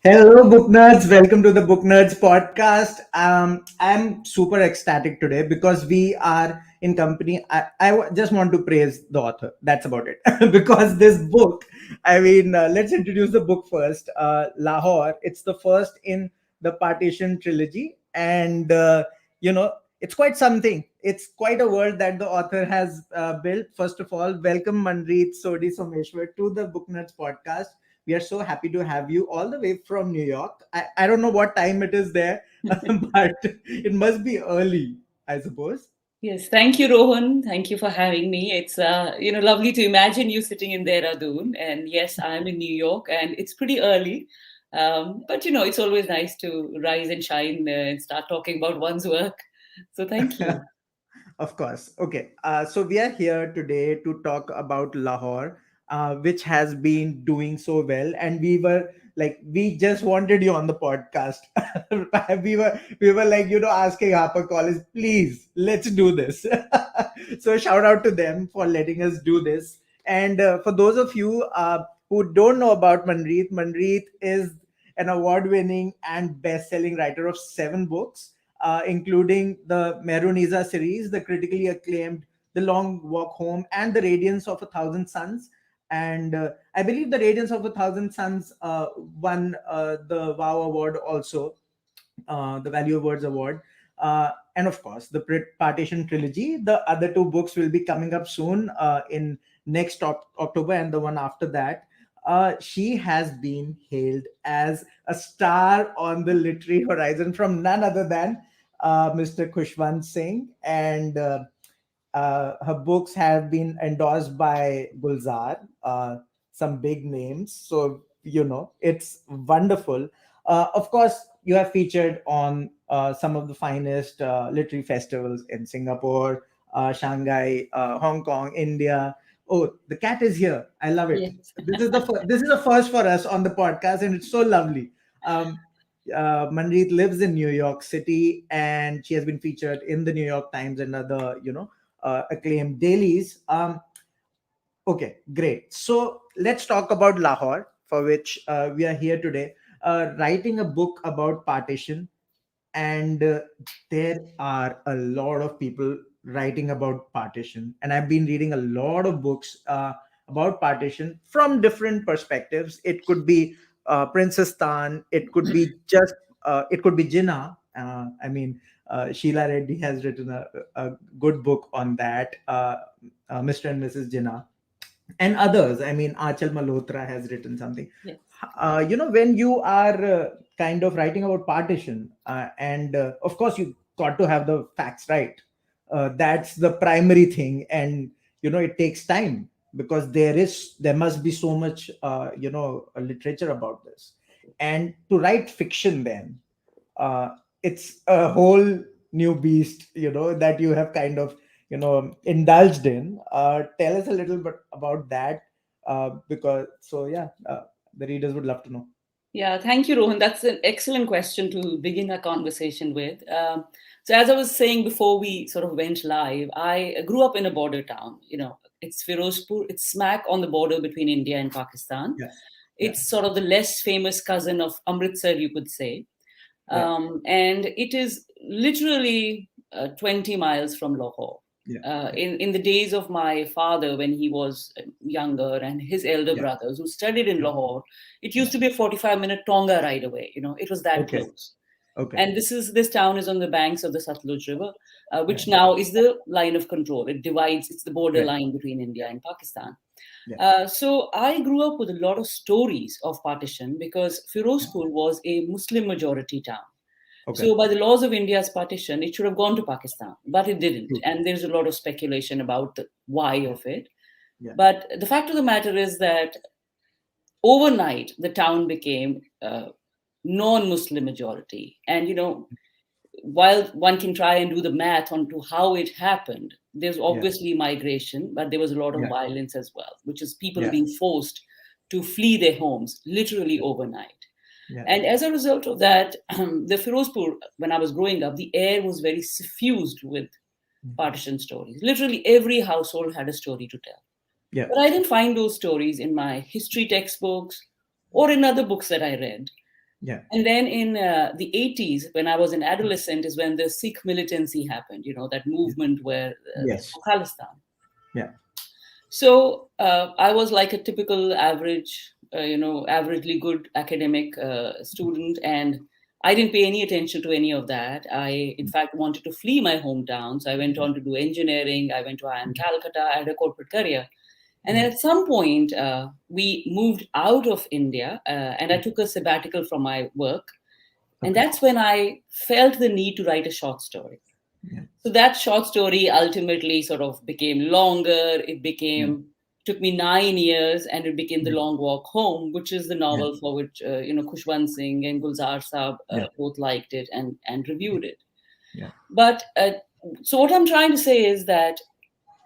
Hello, Booknerds. Welcome to the Booknerds podcast. I'm super ecstatic today because we are in company. Just want to praise the author. That's about it. Because this book, let's introduce the book first. Lahore. It's the first in the Partition Trilogy. And, it's quite something. It's quite a world that the author has built. First of all, welcome Manreet Sodhi Someshwar to the Booknerds podcast. We are so happy to have you all the way from New York. I don't know what time it is there, but it must be early, I suppose. Yes, thank you, Rohan. Thank you for having me. It's lovely to imagine you sitting in Dehradun, and yes, I'm in New York, and it's pretty early. But it's always nice to rise and shine and start talking about one's work. So thank you. Of course. Okay. So we are here today to talk about Lahore, which has been doing so well, and we just wanted you on the podcast. we were like, asking Harper College, please, let's do this. So shout out to them for letting us do this. And for those of you who don't know about Manreet, Manreet is an award-winning and best-selling writer of 7 books, including the Meruniza series, the critically acclaimed The Long Walk Home, and The Radiance of a Thousand Suns. And I believe The Radiance of a Thousand Suns won the WOW Award also, the Value Awards Award. And of course, the Partition Trilogy. The other 2 books will be coming up soon in next October and the one after that. She has been hailed as a star on the literary horizon from none other than Mr. Khushwant Singh. And her books have been endorsed by Gulzar, some big names. So, it's wonderful. Of course, you have featured on some of the finest literary festivals in Singapore, Shanghai, Hong Kong, India. Oh, the cat is here. I love it. Yes. This is a first for us on the podcast, and it's so lovely. Um, Manreet lives in New York City, and she has been featured in the New York Times and other, acclaimed dailies. Okay, great. So let's talk about Lahore, for which we are here today. Writing a book about partition, and there are a lot of people writing about partition, and I've been reading a lot of books about partition from different perspectives. It could be Princess Tan, it could be Jinnah. Sheila Reddy has written a good book on that, Mr. and Mrs. Jinnah, and others. I mean, Achal Malhotra has written something. Yes. When you are kind of writing about partition, and of course, you got to have the facts right. That's the primary thing, and it takes time because there must be so much literature about this, and to write fiction then uh, it's a whole new beast, that you have kind of indulged in. Tell us a little bit about that, because so yeah, the readers would love to know. Yeah, thank you, Rohan. That's an excellent question to begin our conversation with. So, as I was saying before we sort of went live, I grew up in a border town. It's Firozpur. It's smack on the border between India and Pakistan. Yeah, yeah, It's sort of the less famous cousin of Amritsar, you could say. yeah, And it is literally 20 miles from Lahore. yeah, yeah, In the days of my father, when he was younger, and his elder yeah, brothers who studied in yeah, Lahore, it yeah. used to be a 45-minute Tonga ride away. It was that Okay, close. okay. And this town is on the banks of the Satluj River, which Right, now is the line of control. It divides, it's the border right. line between India and Pakistan. Yeah, So I grew up with a lot of stories of partition because yeah. Firozpur was a Muslim majority town. Okay. So, by the laws of India's partition, it should have gone to Pakistan, but it didn't. True. And there's a lot of speculation about the why Yeah, of it. yeah, But the fact of the matter is that overnight, the town became non Muslim majority. And, while one can try and do the math onto how it happened, there's yeah, obviously migration, but there was a lot of yeah, violence as well, which is people yeah, being forced to flee their homes literally overnight. yeah, And as a result of that, the Firozpur, when I was growing up, the air was very suffused with partition stories. Literally every household had a story to tell. yeah, But I didn't find those stories in my history textbooks or in other books that I read. Yeah. And then in the 80s, when I was an adolescent, is when the Sikh militancy happened, that movement where Yes. Khalistan. Yeah. So I was like a typical average, averagely good academic student, and I didn't pay any attention to any of that. I, in fact, wanted to flee my hometown. So I went on to do engineering. I went to IIM Calcutta. I had a corporate career. And then Yeah. at some point, we moved out of India, and I took a sabbatical from my work. And Okay. that's when I felt the need to write a short story. Yeah. So that short story ultimately sort of became longer. It Yeah. became took me 9 years, and it became The Yeah. Long Walk Home, which is the Yeah. novel for which Khushwant Singh and Gulzar Saab Yeah. both liked it and reviewed it. Yeah. But so what I'm trying to say is that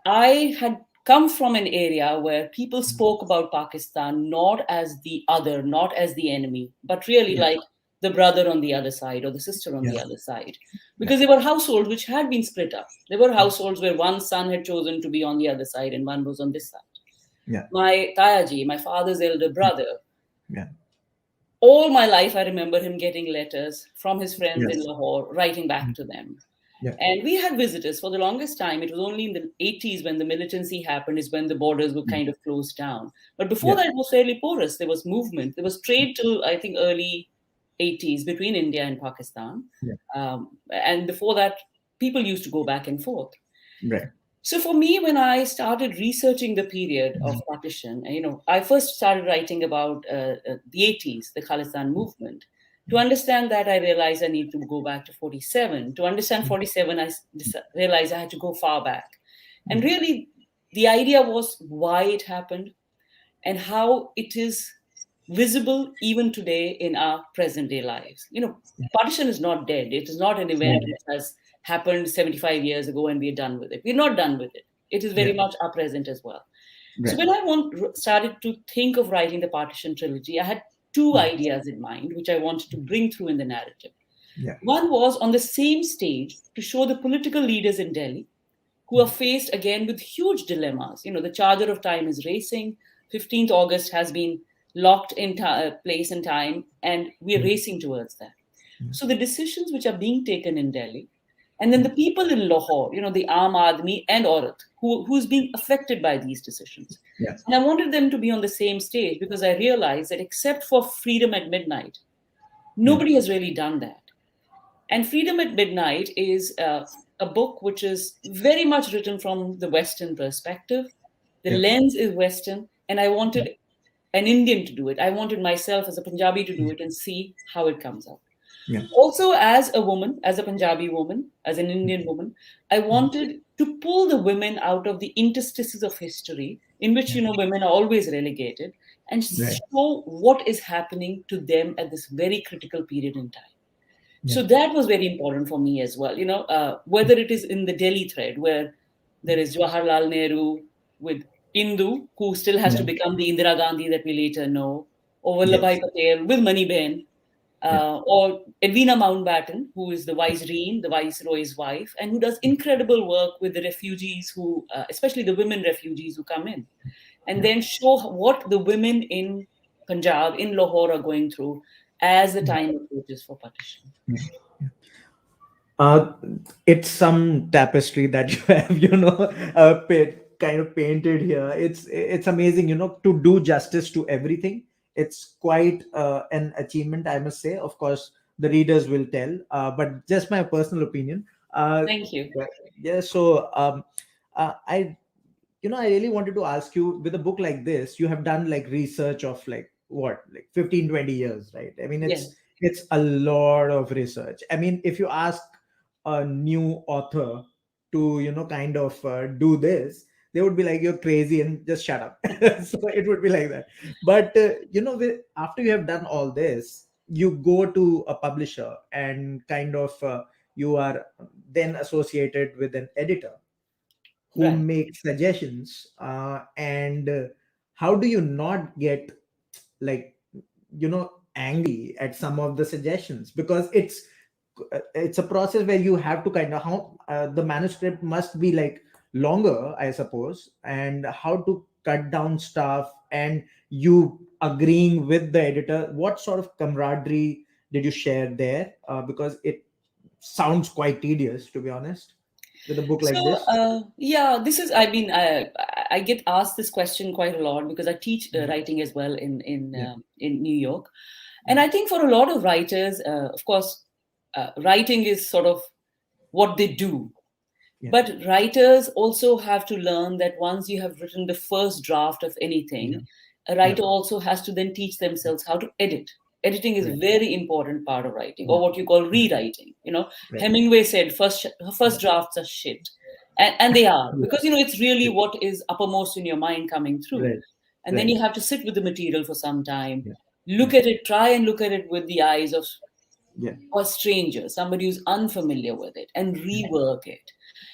I had come from an area where people spoke about Pakistan not as the other, not as the enemy, but really Yeah. like the brother on the other side or the sister on Yeah. the other side. Yeah. Because they were households which had been split up. There were households where one son had chosen to be on the other side and one was on this side. Yeah. My Tayaji, my father's elder brother, Yeah. all my life I remember him getting letters from his friends in Yes. Lahore, writing back to them. Yeah. And we had visitors for the longest time. It was only in the 80s when the militancy happened, is when the borders were kind of closed down. But before Yeah. that, it was fairly porous. There was movement. There was trade till, I think, early 80s between India and Pakistan. Yeah. And before that, people used to go back and forth. Right. So for me, when I started researching the period of partition, I first started writing about the 80s, the Khalistan movement. To understand that, I realized I need to go back to 47. To understand 47, realized I had to go far back. And really, the idea was why it happened and how it is visible even today in our present day lives. Partition is not dead. It is not an event Yeah. which has happened 75 years ago and we're done with it. We're not done with it. It is very Yeah. much our present as well. So Right. when started to think of writing the Partition Trilogy, I had two ideas in mind which I wanted to bring through in the narrative. Yeah. One was on the same stage to show the political leaders in Delhi who are faced again with huge dilemmas. The charger of time is racing. 15th August has been locked in place and time, and we're racing towards that. So the decisions which are being taken in Delhi, and then the people in Lahore, the Aam Admi and Aurat, who's being affected by these decisions. Yeah. And I wanted them to be on the same stage because I realized that except for Freedom at Midnight, Yeah. nobody has really done that. And Freedom at Midnight is a book which is very much written from the Western perspective. The Yeah. lens is Western, and I wanted an Indian to do it. I wanted myself as a Punjabi to do it and see how it comes out. Yeah. Also, as a woman, as a Punjabi woman, as an Indian woman, I wanted to pull the women out of the interstices of history in which, Yeah. women are always relegated and Right. show what is happening to them at this very critical period in time. Yeah. So that was very important for me as well. Whether it is in the Delhi thread where there is Jawaharlal Nehru with Indu, who still has to Yeah. become the Indira Gandhi that we later know, or Vallabhai Yes. Patel with Maniben, Yeah. or Edwina Mountbatten, who is the Viceroy, the Viceroy's wife, and who does incredible work with the refugees who, especially the women refugees who come in, and Yeah. then show what the women in Punjab, in Lahore, are going through as the time approaches for partition. Yeah. Uh, it's some tapestry that you have, kind of painted here. It's amazing, to do justice to everything. It's quite an achievement, I must say. Of course, the readers will tell, but just my personal opinion. Uh, Thank you. yeah. Yeah. So, I really wanted to ask you, with a book like this, you have done like research of like what, like 15, 20 years, right? I mean, it's Yes, it's a lot of research. I mean, if you ask a new author to, kind of do this, they would be like, you're crazy and just shut up. So it would be like that. But after you have done all this, you go to a publisher and kind of you are then associated with an editor who right. make suggestions, and how do you not get, like, angry at some of the suggestions, because it's a process where you have to kind of, how the manuscript must be like longer, I suppose, and how to cut down stuff, and you agreeing with the editor, what sort of camaraderie did you share there? Because it sounds quite tedious, to be honest, with a book like So, this. yeah, this is, I mean, I get asked this question quite a lot because I teach Yeah, writing as well yeah, in New York. And yeah, I think for a lot of writers, of course, writing is sort of what they do. yeah, But writers also have to learn that once you have written the first draft of yeah, anything, a yeah. writer also has to then teach themselves how to edit. Editing is a Right. very important part of writing, Yeah, or what you call yeah, rewriting. right. Hemingway said Yeah, first drafts are shit, and they are, yeah, because it's really yeah. what is uppermost in your mind coming through, Right, and then right. you have to sit with the material for some time, Yeah, look yeah, at it, try and look at it with the eyes of yeah, a stranger, somebody who's unfamiliar with it, and yeah, rework it.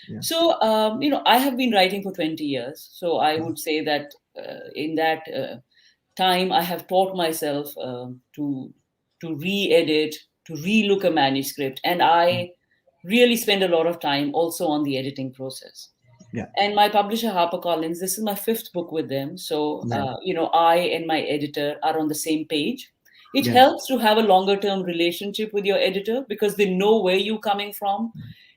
yeah, So, I have been writing for 20 years. So I would say that in that time, I have taught myself to re-edit, to re-look a manuscript, and I really spend a lot of time also on the editing process. yeah. And my publisher, HarperCollins, this is my fifth book with them. So, Right. I and my editor are on the same page. It Yeah, helps to have a longer term relationship with your editor because they know where you're coming from.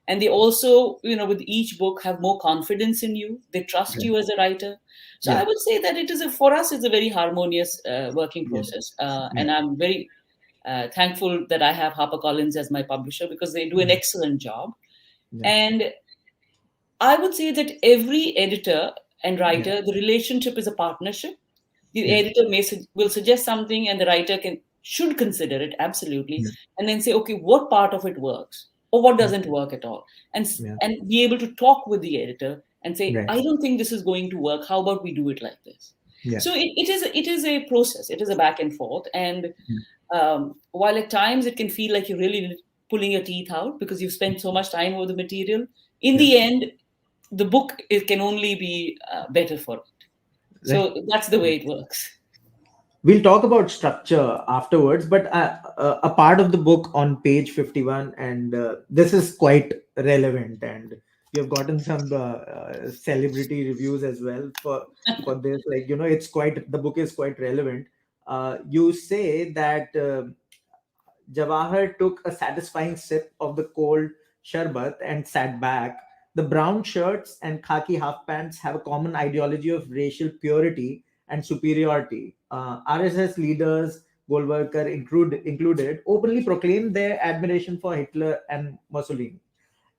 And they also, with each book, have more confidence in you. They trust right. you as a writer. So I Yeah, would say that for us, it's a very harmonious working yeah, process. yeah, And I'm very thankful that I have HarperCollins as my publisher because they do an yeah, excellent job. yeah, And I would say that every editor and yeah, writer, the relationship is a partnership. The yeah, editor will suggest something, and the writer should consider it absolutely, yeah, and then say, okay, what part of it works or what yeah, doesn't work at all, yeah. and be able to talk with the editor and say, Right. I don't think this is going to work. How about we do it like this? Yeah, So it is a process. It is a back and forth, and yeah, while at times it can feel like you're really pulling your teeth out because you've spent so much time over the material, in yeah. the end, the book it can only be better for it. Right. So that's the way it works. We'll talk about structure afterwards, but a part of the book on page 51, and this is quite relevant, and you have gotten some celebrity reviews as well for this. Like, it's quite, the book is quite relevant. You say that Jawahar took a satisfying sip of the cold sharbat and sat back. The brown shirts and khaki half pants have a common ideology of racial purity and superiority. RSS leaders, Golwalkar included, openly proclaimed their admiration for Hitler and Mussolini.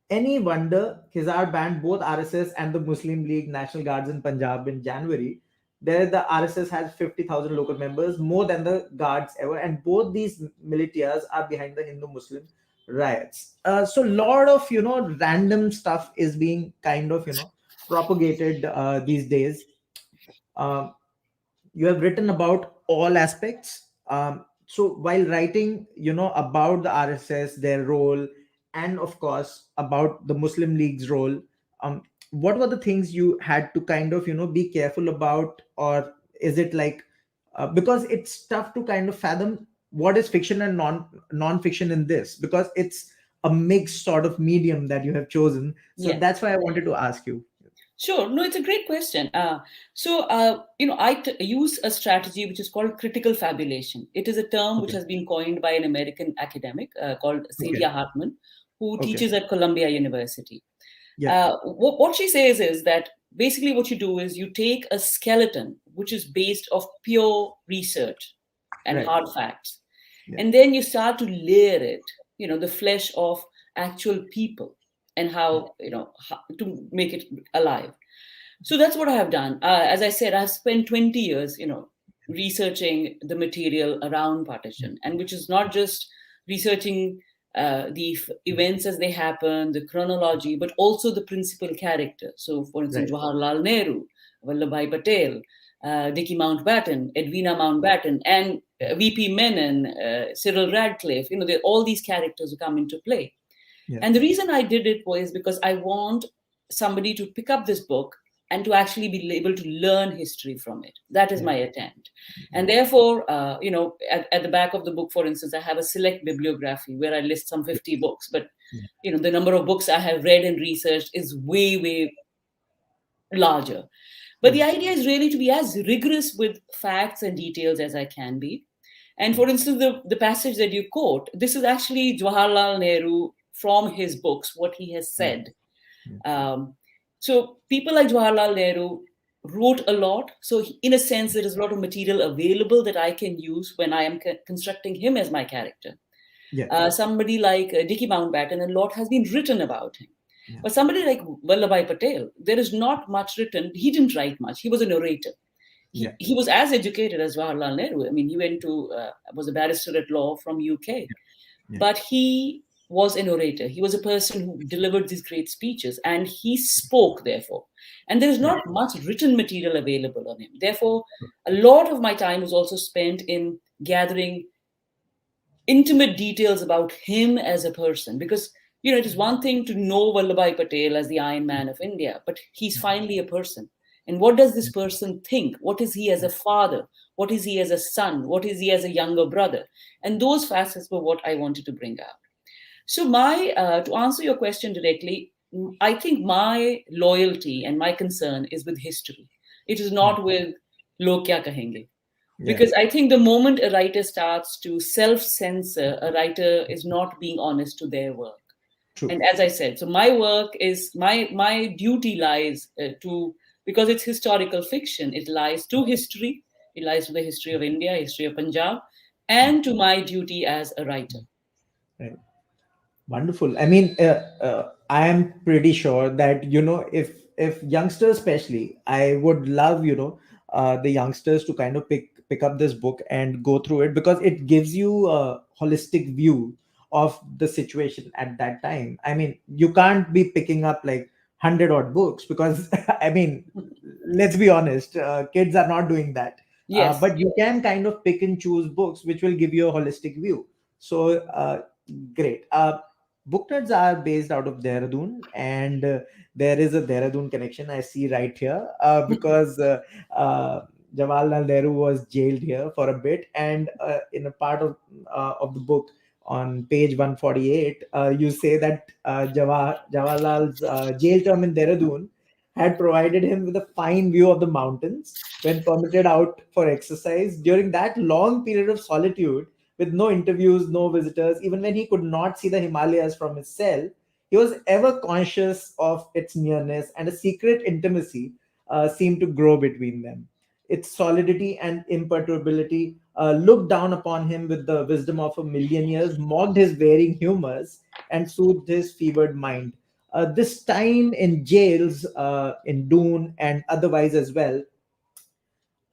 Any wonder Khizar banned both RSS and the Muslim League National Guards in Punjab in January. There, the RSS has 50,000 local members, more than the Guards ever, and both these militias are behind the Hindu Muslim riots. So, lot of random stuff is being kind of propagated these days. Um, you have written about all aspects, so while writing about the RSS, their role, and of course about the Muslim League's role, what were the things you had to kind of be careful about, or is it like because it's tough to kind of fathom what is fiction and non-fiction in this, because it's a mixed sort of medium that you have chosen, so Yeah. that's why I wanted to ask you. Sure. No, it's a great question. I use a strategy which is called critical fabulation. It is a term which Okay. has been coined by an American academic called Okay. Celia Hartman, who Okay. teaches at Columbia University. Yeah. What she says is that basically what you do is you take a skeleton which is based of pure research and Right. hard facts, Yeah. and then you start to layer it, the flesh of actual people, and how to make it alive. So that's what I have done. As I said, I've spent 20 years, researching the material around partition, and which is not just researching events as they happen, the chronology, but also the principal character. So, for instance, Right. Jawaharlal Nehru, Vallabhbhai Patel, Dickie Mountbatten, Edwina Mountbatten, and VP Menon, Cyril Radcliffe. All these characters who come into play. Yeah. And the reason I did it was because I want somebody to pick up this book and to actually be able to learn history from it. That is Yeah. my attempt. Yeah. And therefore, at the back of the book, for instance, I have a select bibliography where I list some 50 books. But, Yeah. the number of books I have read and researched is way, way larger. But Yeah. the idea is really to be as rigorous with facts and details as I can be. And for instance, the passage that you quote, this is actually Jawaharlal Nehru from his books, what he has yeah, said. yeah, Um, so people like Jawaharlal Nehru wrote a lot. So in a sense, there is a lot of material available that I can use when I am constructing him as my character. yeah, Somebody like Dickie Mountbatten, a lot has been written about him. yeah, But somebody like Vallabhbhai Patel, there is not much written. He didn't write much. He was a narrator. yeah, He was as educated as Jawaharlal Nehru. I mean, he went to was a barrister at law from UK, yeah, but he was an orator. He was a person who delivered these great speeches, and he spoke. Therefore, and there is yeah, not much written material available on him. Therefore, a lot of my time was also spent in gathering intimate details about him as a person, because it is one thing to know Vallabhbhai Patel as the Iron Man of India, but he's finally a person. And what does this person think? What is he as a father? What is he as a son? What is he as a younger brother? And those facets were what I wanted to bring out. So my to answer your question directly, I think my loyalty and my concern is with history. It is yeah, not with log kya kahenge, yeah, because I think the moment a writer starts to self censor, a writer is not being honest to their work. true. And as I said, so my work is my duty lies to, because it's historical fiction, it lies to history, it lies to the history of India, history of Punjab, Yeah, and to my duty as a writer. right. Wonderful. I mean, I am pretty sure that if youngsters, especially, I would love the youngsters to kind of pick up this book and go through it, because it gives you a holistic view of the situation at that time. I mean, you can't be picking up like 100 odd books, because I mean, let's be honest, kids are not doing that. Yes. But you can kind of pick and choose books which will give you a holistic view. So great. Booknerds are based out of Dehradun, and there is a Dehradun connection I see right here, because Jawaharlal Nehru was jailed here for a bit, and in a part of the book on page 148, you say that Jawaharlal's jail term in Dehradun had provided him with a fine view of the mountains when permitted out for exercise during that long period of solitude, with no interviews, no visitors. Even when he could not see the Himalayas from his cell, he was ever conscious of its nearness, and a secret intimacy seemed to grow between them. Its solidity and imperturbability looked down upon him with the wisdom of a million years, mocked his varying humors, and soothed his fevered mind. This time in jails in Doon and otherwise as well,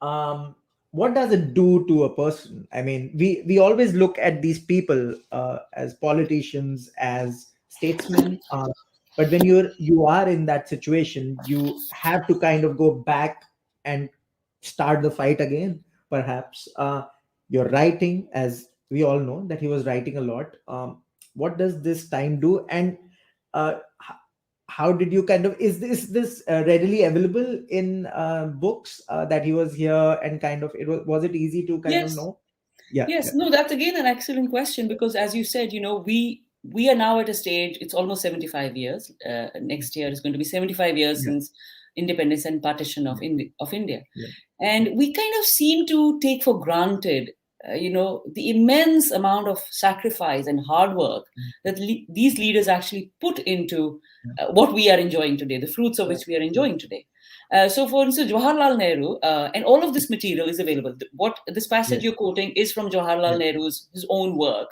um, what does it do to a person? I mean, we always look at these people as politicians, as statesmen, but when you are in that situation, you have to kind of go back and start the fight again. Perhaps you're writing, as we all know that he was writing a lot. What does this time do? And how did you kind of, is this readily available in books that he was here, and kind of was it easy to kind of Yes. know? Yeah, Yes, yeah, no, that's again an excellent question, because as you said, we are now at a stage. It's almost 75 years. Next year is going to be 75 years yeah, since independence and partition yeah, of India, yeah, and we kind of seem to take for granted, the immense amount of sacrifice and hard work that these leaders actually put into yeah, what we are enjoying today, the fruits of yeah, which we are yeah, enjoying today. So, for instance, Jawaharlal Nehru, and all of this material is available. What this passage yes, you're quoting is from yeah, Jawaharlal Nehru's his own work,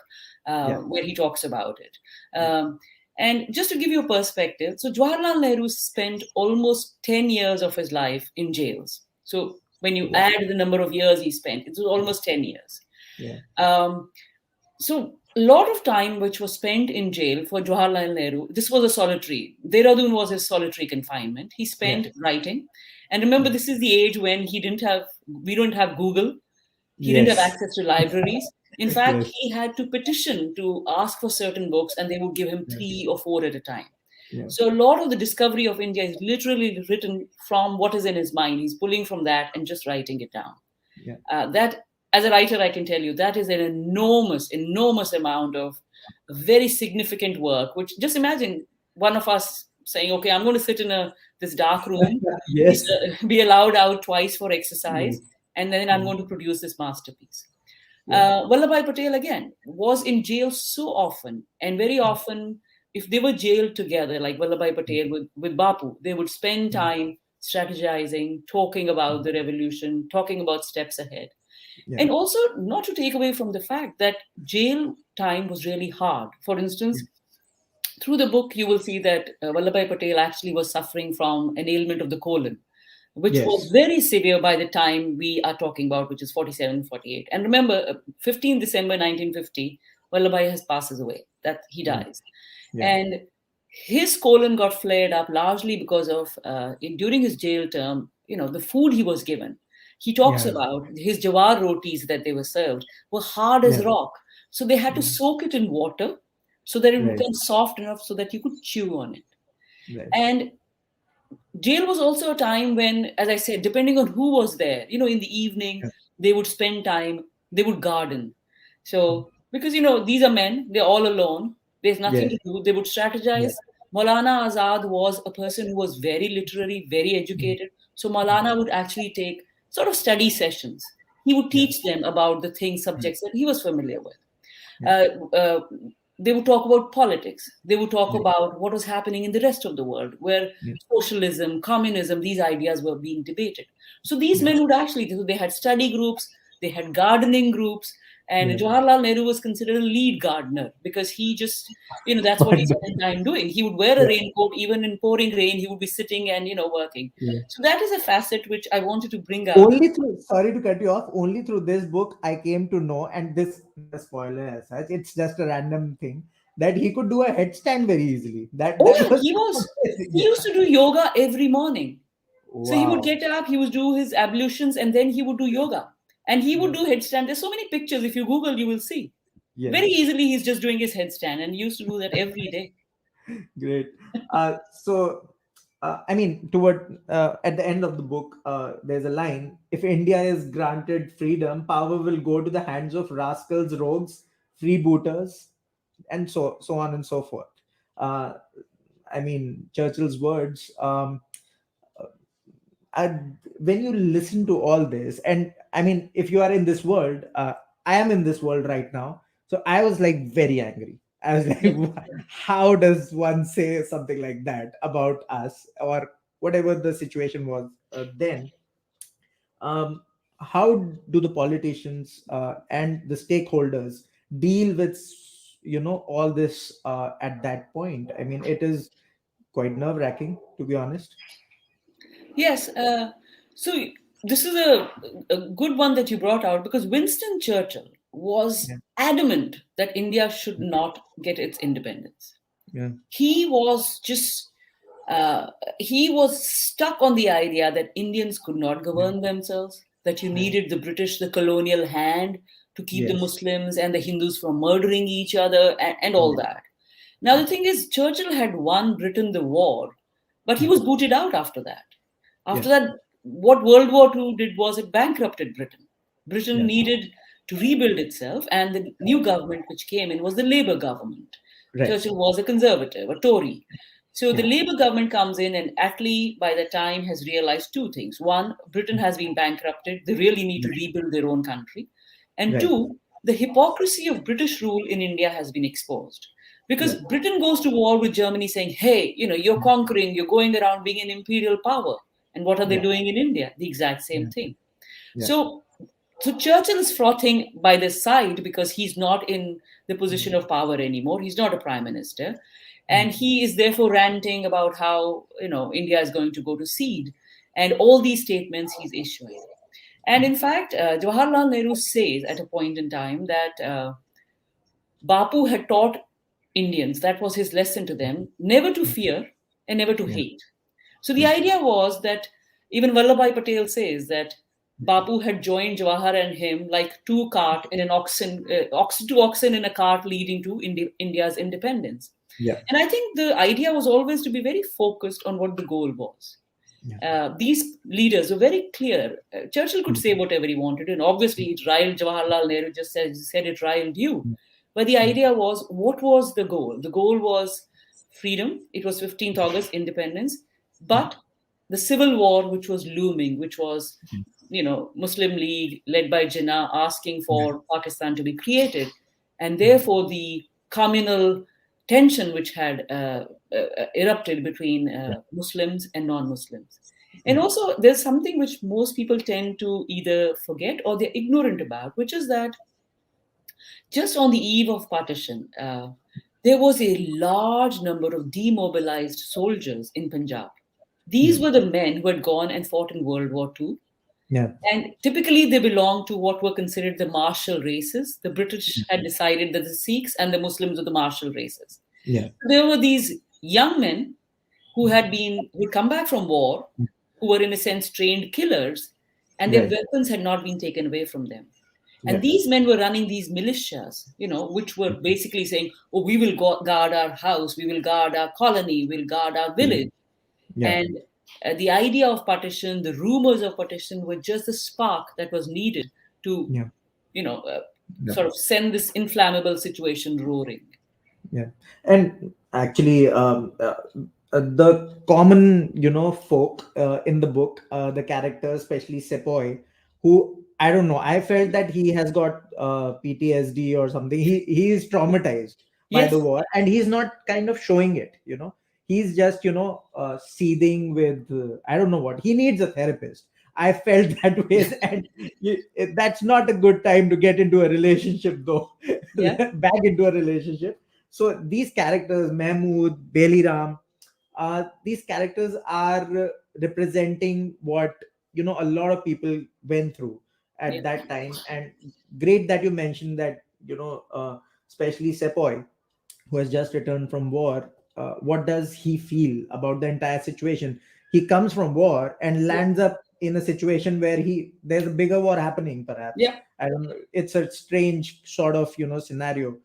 yeah, where he talks about it. yeah, And just to give you a perspective, so Jawaharlal Nehru spent almost 10 years of his life in jails. So when you wow, add the number of years he spent, it was almost 10 years. yeah, Um, so a lot of time which was spent in jail for Jawaharlal Nehru, this was a solitary. Dehradun was his solitary confinement. He yeah, spent writing. And remember, yeah, this is the age when we don't have Google. He didn't have yes, access to libraries. In fact, yes, he had to petition to ask for certain books, and they would give him yeah, 3 or 4 at a time. yeah, So a lot of the discovery of India is literally written from what is in his mind. He's pulling from that and just writing it down. yeah, That, as a writer, I can tell you that is an enormous, enormous amount of very significant work. Which, just imagine one of us saying, "Okay, I'm going to sit in this dark room, be, yes, be allowed out twice for yes, exercise, and then I'm yeah, going to produce this masterpiece." Yeah. Vallabhbhai Patel, again, was in jail so often, and very often, if they were jailed together, like Vallabhbhai Patel with Bapu, they would spend Yeah. time strategizing, talking about the revolution, talking about steps ahead. Yeah. And also, not to take away from the fact that jail time was really hard. For Yeah. instance, through the book, you will see that Vallabhbhai Patel actually was suffering from an ailment of the colon, which was Yes. very severe by the time we are talking about, which is 47, 48. And remember, 15 December 1950, Vallabhbhai has passes away, that he Yeah. dies. Yeah. And his colon got flared up largely because of, during his jail term, the food he was given. He talks Yeah. about his jawar rotis that they were served were hard Yeah. as rock. So they had to Yeah. soak it in water so that it would Right. become soft enough so that you could chew on it. Right. And jail was also a time when, as I said, depending on who was there, in the evening, Yeah. they would spend time, they would garden. Mm. So, because, these are men, they're all alone, there's nothing Yes. to do, they would Yeah. strategize. Maulana Azad was a person who was very literary, very Mm. educated. So, Mm. Maulana would actually take sort of study sessions. He would Yeah. teach them about the things, Right. subjects that he was familiar with. Yeah. uh, uh, they would talk about politics. They would talk Yeah. about what was happening in the rest of the world, where Yeah. socialism, communism, these ideas were being debated. So these Yeah. men would actually, so they had study groups, they had gardening groups, and Yeah. Jawaharlal Nehru was considered a lead gardener because he just, that's what he spent Wonderful. time doing. He would wear a Yeah. raincoat, even in pouring rain, he would be sitting and, working. Yeah. So that is a facet which I wanted to bring out. Only through, sorry to cut you off, only through this book I came to know, and this not a spoiler as such, it's just a random thing, that he could do a headstand very easily. That Oh that yeah, was amazing. he Yeah. used to do yoga every morning. So he would Wow. get up, he would do his ablutions, and then he would do yoga. And he would Yeah. do headstand. There's so many pictures. If you Google, you will see. Very Yes. easily, he's just doing his headstand, and he used to do that every day. Great. I mean, toward at the end of the book, there's a line: "If India is granted freedom, power will go to the hands of rascals, rogues, freebooters, and so on and so forth." Uh, I mean, Churchill's words. I, when you listen to all this, and I mean, if you are in this world, I am in this world right now, so I was like very angry. I was like, Yeah. how does one say something like that about us, or whatever the situation was then? um, how do the politicians and the stakeholders deal with all this at that point? I mean, it is quite nerve wracking, to be honest. Yes. So this is a good one that you brought out because Winston Churchill was Yeah. adamant that India should not get its independence. Yeah. He was just uh, he was stuck on the idea that Indians could not Yeah. govern themselves, that you Right. needed the British, the colonial hand to keep the Yes. Muslims and the Hindus from murdering each other and all Yeah. that. Now, the thing is, Churchill had won Britain the war, but he Mm. was booted out after that. Yeah. After that, what World War II did was it bankrupted Britain. Britain Yeah. needed to rebuild itself, and the new government which came in was the Labour government. Right. Churchill was a conservative, a Tory. So the Yeah. Labour government comes in, and Attlee, by the time, has realized two things. One, Britain has been bankrupted. They really need to Right. rebuild their own country. And Right. two, the hypocrisy of British rule in India has been exposed. Because Yeah. Britain goes to war with Germany saying, hey, you're conquering, you're going around being an imperial power. And what are they Yeah. doing in India? The exact same Yeah. thing. Yeah. So, so Churchill is frothing by this side because he's not in the Mm. position of power anymore. He's not a prime minister. Mm. And he is therefore ranting about how, India is going to go to seed and all these statements he's issuing. And in fact, Jawaharlal Nehru says at a point in time that Bapu had taught Indians, that was his lesson to them, never to Mm. fear and never to Yeah. hate. So the Yeah. idea was that even Vallabhbhai Patel says that Bapu had joined Jawahar and him like two oxen in a cart leading to India's independence. Yeah. And I think the idea was always to be very focused on what the goal was. Yeah. These leaders were very clear. Churchill could Mm. say whatever he wanted, and obviously it riled Jawaharlal Nehru, just said it riled you. Mm. But the Mm. idea was, what was the goal? The goal was freedom. It was 15th August, independence. Mm. But the civil war, which was looming, which was Muslim League led by Jinnah asking Yeah. for Pakistan to be created, and therefore the communal tension which had erupted between Yeah. Muslims and non-Muslims. And Yeah. also, there's something which most people tend to either forget or they're ignorant about, which is that just on the eve of partition, there was a large number of demobilized soldiers in Punjab. Yeah. These were the men who had gone and fought in World War II. Yeah. And typically, they belonged to what were considered the martial races. The British had decided that the Sikhs and the Muslims were the martial races. Yeah. There were these young men who'd come back from war, who were in a sense trained killers, and their Right. weapons had not been taken away from them. And Yeah. these men were running these militias, which were basically saying, "Oh, we will guard our house, we will guard our colony, we'll guard our Yeah. village." Yeah. And the idea of partition, the rumors of partition, were just the spark that was needed to, Yeah. you know, uh, Yeah. sort of send this inflammable situation roaring. Yeah. And actually, the common, folk in the book, the characters, especially Sepoy, who I don't know, I felt that he has got PTSD or something. He is traumatized by the Yes, war, and he's not kind of showing it. He's just seething with I don't know what. He needs a therapist. I felt that way, and that's not a good time to get into a relationship, though. yeah, Back into a relationship. So these characters, Mahmood, Beliram, these characters are representing what a lot of people went through yeah, at that time. And great that you mentioned that, especially Sepoy, who has just returned from war. What does he feel about the entire situation? He comes from war and yeah, lands up in a situation where there's a bigger war happening. Perhaps yeah, I don't know. It's a strange sort of scenario,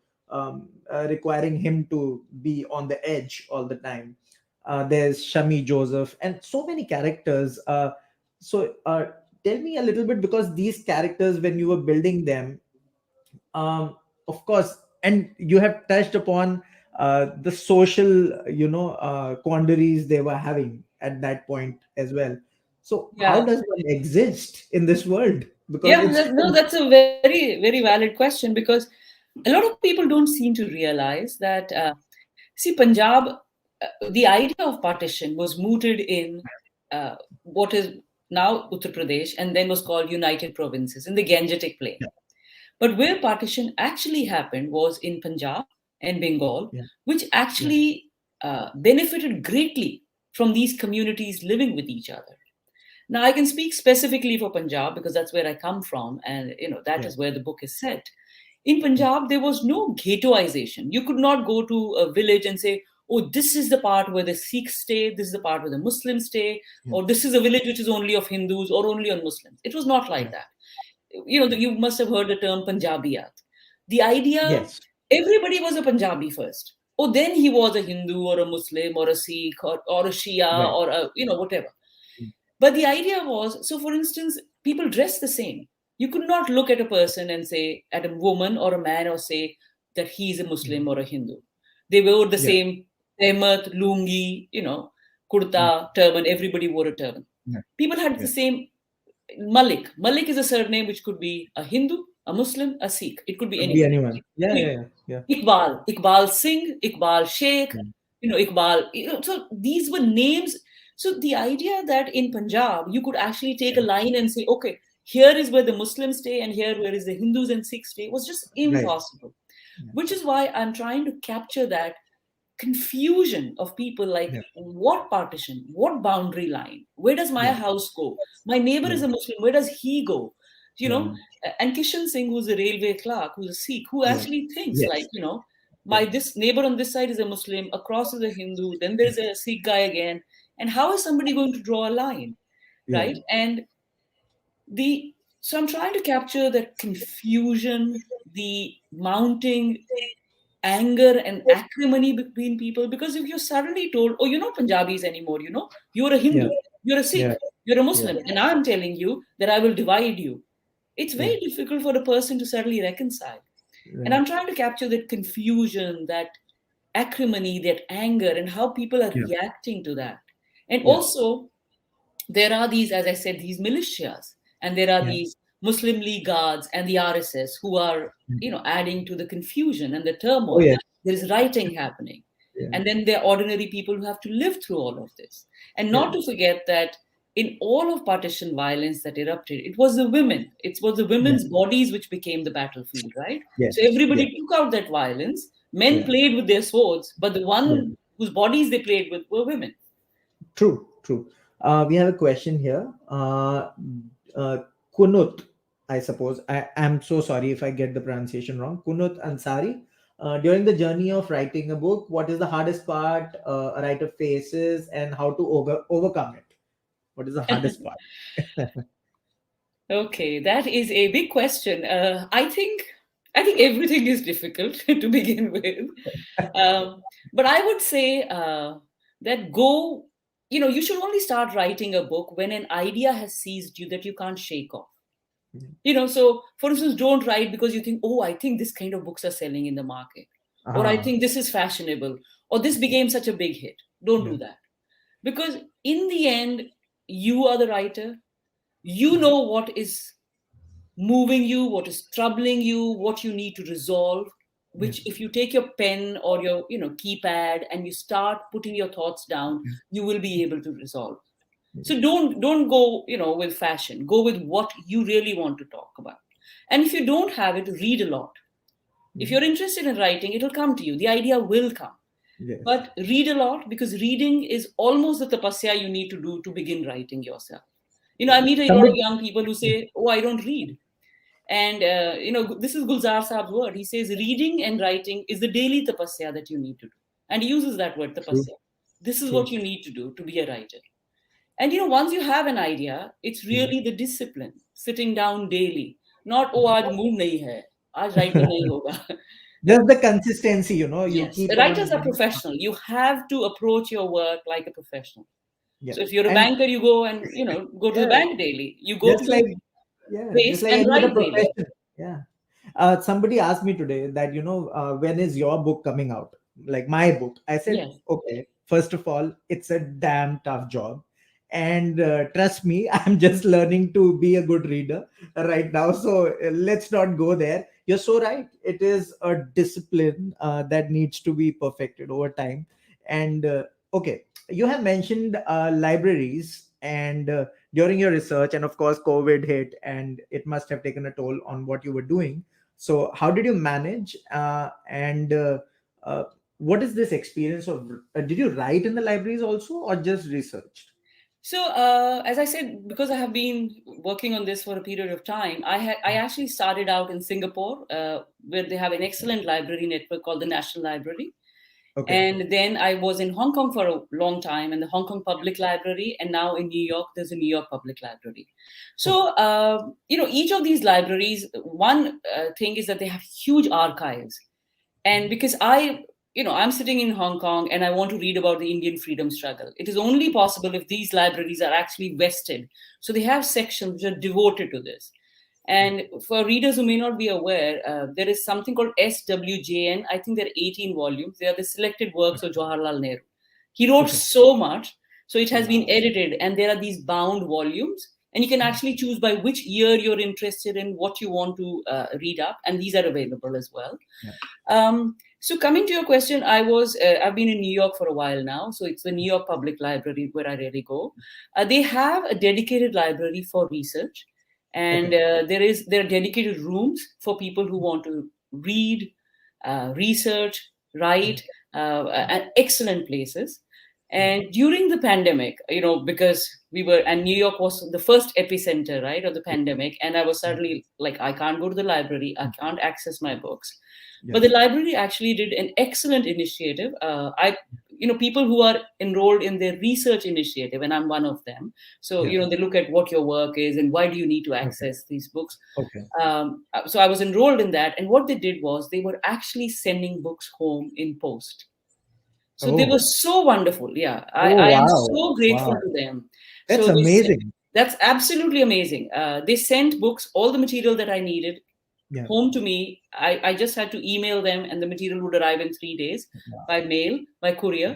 requiring him to be on the edge all the time. There's Shami Joseph and so many characters. So tell me a little bit, because these characters, when you were building them, um, of course, and you have touched upon the social quandaries they were having at that point as well. So how yeah. does one exist in this world, because Yeah, it's no, that's a very, very valid question, because a lot of people don't seem to realize that, see, Punjab, the idea of partition was mooted in what is now Uttar Pradesh and then was called United Provinces in the Gangetic Plain. yeah, But where partition actually happened was in Punjab and Bengal, yeah, which yeah, actually benefited greatly from these communities living with each other. Now, I can speak specifically for Punjab because that's where I come from, and that yeah, is where the book is set. In yeah, Punjab, there was no ghettoization. You could not go to a village and say, "Oh, this is the part where the Sikhs stay, this is the part where the Muslims stay, yeah, or this is a village which is only of Hindus or only on Muslims." It was not like yeah, that. You must have heard the term Punjabiyat. The idea, yes, everybody was a Punjabi first. Oh, then he was a Hindu or a Muslim or a Sikh or a Shia right, or whatever. But the idea was, so for instance, people dress the same. You could not look at a person and say, at a woman or a man, or say that he's a Muslim or a Hindu. They wore the yeah, same tehmat, lungi, mm, kurta, turban. Everybody wore a turban. yeah, People had the yeah, same Malik. Malik is a surname which could be a Hindu, a Muslim, a Sikh. It could be could be anybody. anyone. Yeah, yeah, yeah, yeah, Iqbal Singh, Iqbal Sheikh, yeah, Iqbal. So these were names. So the idea that in Punjab you could actually take a line and say, okay, here is where the Muslims stay and here where is the Hindus and Sikhs stay, was just right, impossible. yeah, Which is why I'm trying to capture that confusion of people, like, yeah, what partition, what boundary line, where does my yeah, house go, my neighbor yeah, is a Muslim, where does he go, you yeah, know and Kishan Singh, who's a railway clerk, who's a Sikh, who yeah, actually thinks like, yes, my yeah, this neighbor on this side is a Muslim, across is a Hindu, then there's a Sikh guy again, and how is somebody going to draw a line, yeah, right? And the so I'm trying to capture that confusion, the mounting anger and acrimony between people. Because if you're suddenly told, oh, you're not Punjabis anymore, you're a yeah, Hindu, you're a yeah, Sikh, you're a yeah, Muslim, and I'm telling you that I will divide you. It's yeah, very difficult for a person to suddenly reconcile. And right, I'm trying to capture that confusion, that acrimony, that anger, and how people are yeah, reacting to that. And yeah, also, there are these, as I said, these militias. and there are Yeah. these Muslim League guards and the RSS who are, adding to the confusion and the Oh turmoil. yes. There is rioting happening. Yeah. And then there are ordinary people who have to live through all of this. And Yeah. not to forget that in all of partition violence that erupted, it was the women. It was the Yeah. women's bodies which became the battlefield, right? So Yes. Yeah. everybody took out that violence. Men Yeah. played with their swords, but the Yeah. one whose bodies they played with were women. True. True. We have a question here. Uh, Kunut, I suppose. I am so sorry if I get the pronunciation wrong. Kunut Ansari. During the journey of writing a book, what is the hardest part a writer faces, and how to overcome it? What is the hardest part? Okay, that is a big question. I think everything is difficult to begin with, but I would say that go. You should only start writing a book when an idea has seized you that you can't shake off. So for instance, don't write because you think, oh, I think this kind of books are selling in the market, or I Ah, think this is fashionable, or this became such a big hit. Don't yeah. do that, because in the end, you are the writer. You Mhm. know what is moving you, what is troubling you, what you need to resolve, which Yes. if you take your pen or your keypad and you start putting your thoughts down, Yes. you will be able to resolve. Yes. So don't go with fashion. Go with what you really want to talk about. And if you don't have it, read a lot. If Mhm. you're interested in writing, it'll come to you. The idea will come. Yes. But read a lot, because reading is almost the tapasya you need to do to begin writing yourself. I Yeah. meet a lot of Somebody. young people who say, oh, I don't read. And this is Gulzar Saab's word. He says reading and writing is the daily tapasya that you need to do. And he uses that word True. tapasya. This is what True. you need to do to be a writer. And once you have an idea, it's Mhm. really the discipline, sitting down daily. Not, oh, aaj mood nahi hai, aaj writing nahi hoga. Just the consistency, you Yes, keep writers on. are professional. You have to approach your work like a professional. Yeah. So if you're a And banker, you go and go to the yeah, bank daily. You go to just like the just place like and any other write daily. profession. Yeah. Somebody asked me today that when is your book coming out, like my book. I said, Yes. okay, first of all, it's a damn tough job, and trust me, I'm just learning to be a good reader right now, so let's not go there. You're so right, it is a discipline that needs to be perfected over time. And okay, you have mentioned libraries, and during your research, and of course covid hit, and it must have taken a toll on what you were doing. So how did you manage, and uh, what is this experience of, did you write in the libraries also, or just researched? So, as I said, because I have been working on this for a period of time, I actually started out in Singapore, where they have an excellent library network called the National Library, Okay. and then I was in Hong Kong for a long time in the Hong Kong Public Library, and now in New York there's a New York Public Library. Okay. So, each of these libraries, one thing is that they have huge archives, and because I'm sitting in Hong Kong and I want to read about the Indian freedom struggle, it is only possible if these libraries are actually vested. So they have sections which are devoted to this. And for readers who may not be aware, there is something called SWJN. I think there are 18 volumes. They are the selected works of Jawaharlal Nehru. He wrote Okay. so much, so it has been Wow. edited, and there are these bound volumes. And you can actually choose by which year you're interested in, what you want to read up, and these are available as well. Yeah. So coming to your question, I've been in New York for a while now, so it's the New York Public Library where I really go. They have a dedicated library for research, and Okay. there are dedicated rooms for people who want to read, research, write, and excellent places. And during the pandemic, because New York was the first epicenter, right, of the pandemic, and I was suddenly like, I can't go to the library, I can't access my books. Yeah. But the library actually did an excellent initiative. People who are enrolled in their research initiative, and I'm one of them. So, Yeah. they look at what your work is and why do you need to Okay. access these books. Okay. So I was enrolled in that. And what they did was they were actually sending books home in post. So they were Oh. so wonderful. Yeah, Oh, I am wow. so grateful Wow. to them. That's So amazing. that's absolutely amazing. They sent books, all the material that I needed, Yeah. home to me. I just had to email them, and the material would arrive in 3 days Wow. by mail, by courier.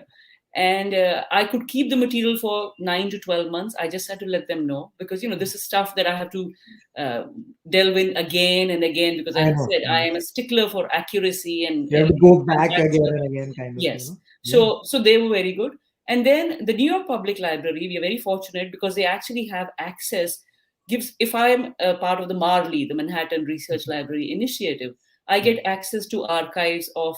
and I could keep the material for 9 to 12 months. I just had to let them know, because this is stuff that I have to uh, delve in again and again, because I as I know. said, I am a stickler for accuracy and You have to everything. go I'm back that again sort of and person. again, kind of, you Yes. know. Yeah. So they were very good. And then the New York Public Library, we are very fortunate because they actually have access. Gives If I am a part of the Marley, the Manhattan Research Library Initiative, I Yeah. get access to archives of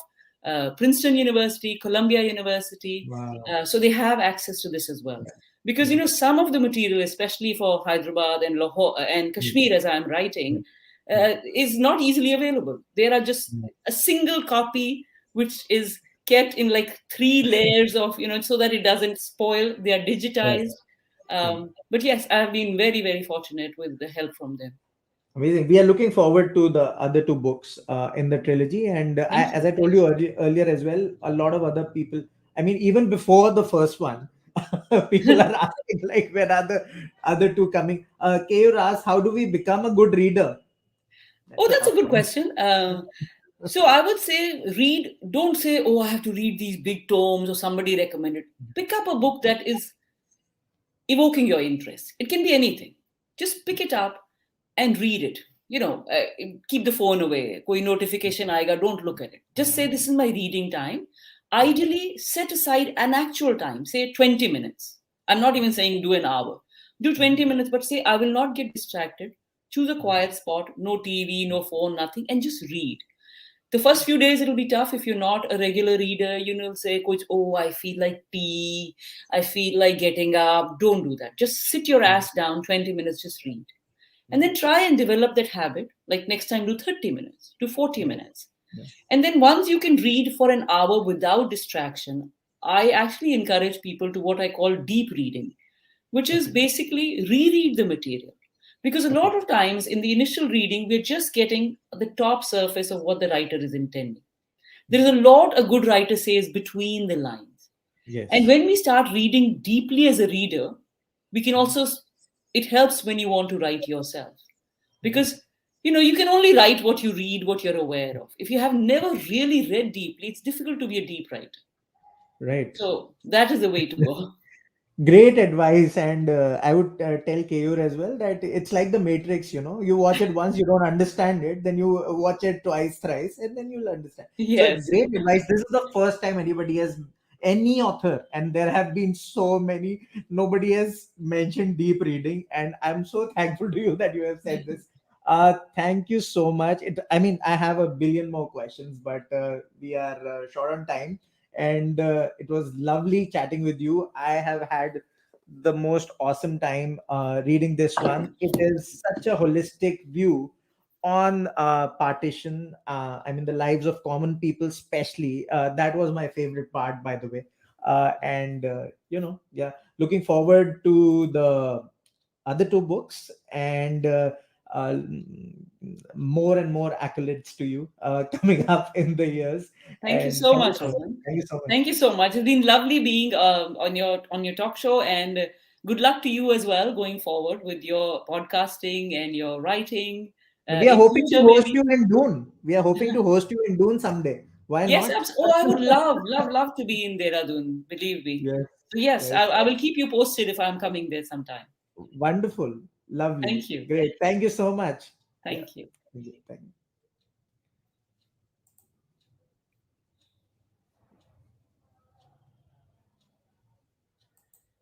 Princeton University, Columbia University. Wow. So they have access to this as well. Yeah. Because Yeah. some of the material, especially for Hyderabad and Lahore and Yeah. Kashmir, as I'm Yeah. writing, Yeah. is not easily available. There are just Yeah. a single copy which is kept in like three layers of, so that it doesn't spoil. They are Right. digitized. Right. But yes, I've been very, very fortunate with the help from them. Amazing. We are looking forward to the other two books in the trilogy, and Thank as you. I told you earlier as well, a lot of other people. I mean, even before the first one, people are asking like, when are the other two coming? Kayur asked, how do we become a good reader? Oh, That's a that's a tough good one. question. So I would say don't say, oh, I have to read these big tomes or somebody recommended. Pick up a book that is evoking your interest. It can be anything. Just pick it up and read it. Keep the phone away. Koi notification aega, don't look at it. Just say, this is my reading time. Ideally, set aside an actual time, say 20 minutes. I'm not even saying do an hour. Do 20 minutes, but say, I will not get distracted. Choose a quiet spot, no TV, no phone, nothing, and just read. The first few days it'll be tough if you're not a regular reader. Say, Coach, oh, I feel like tea, I feel like getting up. Don't do that. Just sit your ass down 20 minutes, just read. And then try and develop that habit. Like next time, do 30 minutes, do 40 Yeah. minutes. Yeah. And then once you can read for an hour without distraction, I actually encourage people to what I call deep reading, which is Okay. basically reread the material. Because a Okay. lot of times in the initial reading, we're just getting the top surface of what the writer is intending. There is a lot a good writer says between the lines. And Yes. when we start reading deeply as a reader, we can also, it helps when you want to write yourself. Because, you can only write what you read, what you're aware of. If you have never really read deeply, it's difficult to be a deep writer. Right. So that is the way to go. Great advice, and I would tell Kayur as well that it's like the Matrix. You watch it once, you don't understand it, then you watch it twice, thrice, and then you'll understand. So Yes. great advice. This is the first time anybody has, any author, and there have been so many, nobody has mentioned deep reading, and I'm so thankful to you that you have said this. Thank you so much. I mean, I have a billion more questions, but we are short on time, and it was lovely chatting with you. I have had the most awesome time reading this one. It is such a holistic view on partition. I mean, the lives of common people, especially. That was my favorite part, by the way. And yeah, looking forward to the other two books, and uh, more and more accolades to you coming up in the years. Thank you And so thank you much, so much. Rohan. Thank you so much. Thank you so much. It's been lovely being on your talk show, and good luck to you as well going forward with your podcasting and your writing. We are In hoping to future, host maybe. you in Dune. We are hoping to host you in Dune someday. Why Yes, not? oh, I would love, love, love to be in Dehradun. Believe me. Yes, So yes, I, yes. I will keep you posted if I'm coming there sometime. Wonderful. Lovely. Thank you. Great. Thank you so much. Yeah. Thank you. Thank you. Thank you.